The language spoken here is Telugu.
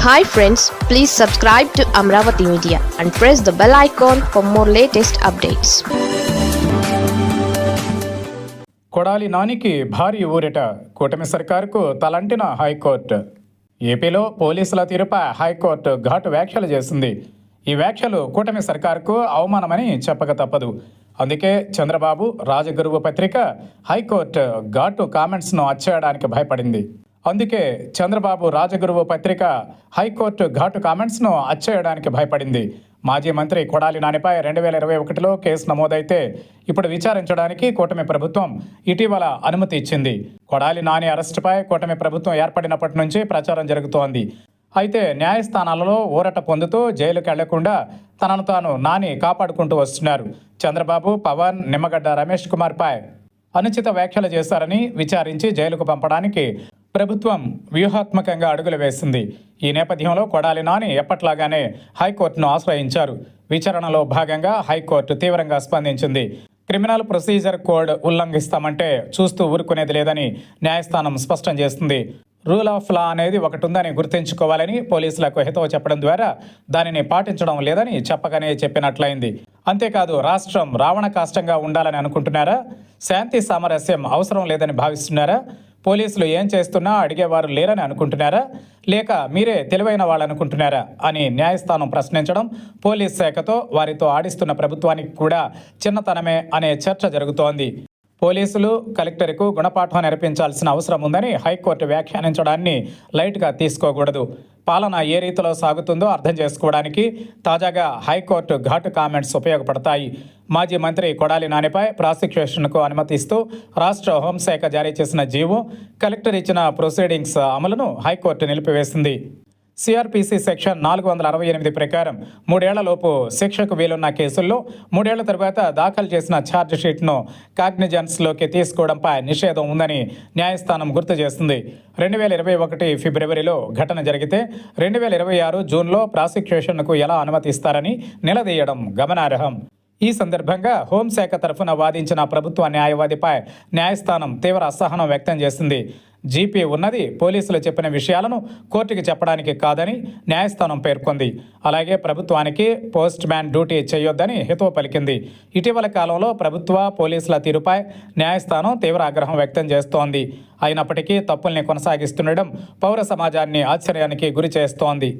Hi friends, please subscribe to Amravati Media and press the bell icon for more latest updates. Kodali నానికి భారీ ఊరట. కూటమి సర్కారుకు తలంటిన హైకోర్టు. ఏపీలో పోలీసుల తీరుపై హైకోర్టు ఘాటు వ్యాఖ్యలు చేసింది. ఈ వ్యాఖ్యలు కూటమి సర్కారుకు అవమానమని చెప్పక తప్పదు. అందుకే చంద్రబాబు రాజగురువు పత్రిక హైకోర్టు ఘాటు కామెంట్స్ను అచ్చేయడానికి భయపడింది. అందుకే చంద్రబాబు రాజగురువు పత్రిక హైకోర్టు ఘాటు కామెంట్స్ను అచ్చేయడానికి భయపడింది. మాజీ మంత్రి కొడాలి నానిపై 2021లో కేసు నమోదైతే ఇప్పుడు విచారించడానికి కూటమి ప్రభుత్వం ఇటీవల అనుమతి ఇచ్చింది. కొడాలి నాని అరెస్టుపై కూటమి ప్రభుత్వం ఏర్పడినప్పటి నుంచి ప్రచారం జరుగుతోంది. అయితే న్యాయస్థానాలలో ఊరట పొందుతూ జైలుకు వెళ్లకుండా తనను తాను నాని కాపాడుకుంటూ వస్తున్నారు. చంద్రబాబు, పవన్, నిమ్మగడ్డ రమేష్ కుమార్పై అనుచిత వ్యాఖ్యలు చేశారని విచారించి జైలుకు పంపడానికి ప్రభుత్వం వ్యూహాత్మకంగా అడుగులు వేసింది. ఈ నేపథ్యంలో కొడాలి నాని ఎప్పట్లాగానే హైకోర్టును ఆశ్రయించారు. విచారణలో భాగంగా హైకోర్టు తీవ్రంగా స్పందించింది. క్రిమినల్ ప్రొసీజర్ కోడ్ ఉల్లంఘిస్తామంటే చూస్తూ ఊరుకునేది లేదని న్యాయస్థానం స్పష్టం చేస్తుంది. రూల్ ఆఫ్ లా అనేది ఒకటి ఉందని గుర్తుంచుకోవాలని పోలీసులకు హితవు చెప్పడం ద్వారా దానిని పాటించడం లేదని చెప్పగానే చెప్పినట్లయింది. అంతేకాదు, రాష్ట్రం రావణ కాష్టంగా ఉండాలని అనుకుంటున్నారా? శాంతి సామరస్యం అవసరం లేదని భావిస్తున్నారా? పోలీసులు ఏం చేస్తున్నా అడిగేవారు లేరని అనుకుంటున్నారా? లేక మీరే తెలివైన వాళ్ళు అనుకుంటున్నారా అని న్యాయస్థానం ప్రశ్నించడం పోలీస్ శాఖతో, వారితో ఆడిస్తున్న ప్రభుత్వానికి కూడా చిన్నతనమే అనే చర్చ జరుగుతోంది. పోలీసులు కలెక్టర్కు గుణపాఠం నేర్పించాల్సిన అవసరం ఉందని హైకోర్టు వ్యాఖ్యానించడాన్ని లైట్గా తీసుకోకూడదు. పాలన ఏ రీతిలో సాగుతుందో అర్థం చేసుకోవడానికి తాజాగా హైకోర్టు ఘాటు కామెంట్స్ ఉపయోగపడతాయి. మాజీ మంత్రి కొడాలి నానిపై ప్రాసిక్యూషన్కు అనుమతిస్తూ రాష్ట్ర హోంశాఖ జారీ చేసిన జీవో, కలెక్టర్ ఇచ్చిన ప్రొసీడింగ్స్ అమలును హైకోర్టు నిలిపివేసింది. సిఆర్పిసి సెక్షన్ 468 ప్రకారం 3 ఏళ్లలోపు శిక్షకు వీలున్న కేసుల్లో 3 ఏళ్ల తర్వాత దాఖలు చేసిన ఛార్జ్ షీట్ను కాగ్నిజెన్స్లోకి తీసుకోవడంపై నిషేధం ఉందని న్యాయస్థానం గుర్తు చేస్తుంది. 2021 ఫిబ్రవరిలో ఘటన జరిగితే 2026 జూన్లో ప్రాసిక్యూషన్కు ఎలా అనుమతిస్తారని నిలదీయడం గమనార్హం. ఈ సందర్భంగా హోంశాఖ తరఫున వాదించిన ప్రభుత్వ న్యాయవాదిపై న్యాయస్థానం తీవ్ర అసహనం వ్యక్తం చేసింది. జీపీ ఉన్నది పోలీసులు చెప్పిన విషయాలను కోర్టుకి చెప్పడానికి కాదని న్యాయస్థానం పేర్కొంది. అలాగే ప్రభుత్వానికి పోస్ట్ మ్యాన్ డ్యూటీ చేయొద్దని హితవు పలికింది. ఇటీవల కాలంలో ప్రభుత్వ పోలీసుల తీరుపై న్యాయస్థానం తీవ్ర ఆగ్రహం వ్యక్తం చేస్తోంది. అయినప్పటికీ తప్పుల్ని కొనసాగిస్తుండడం పౌర సమాజాన్ని ఆశ్చర్యానికి గురి చేస్తోంది.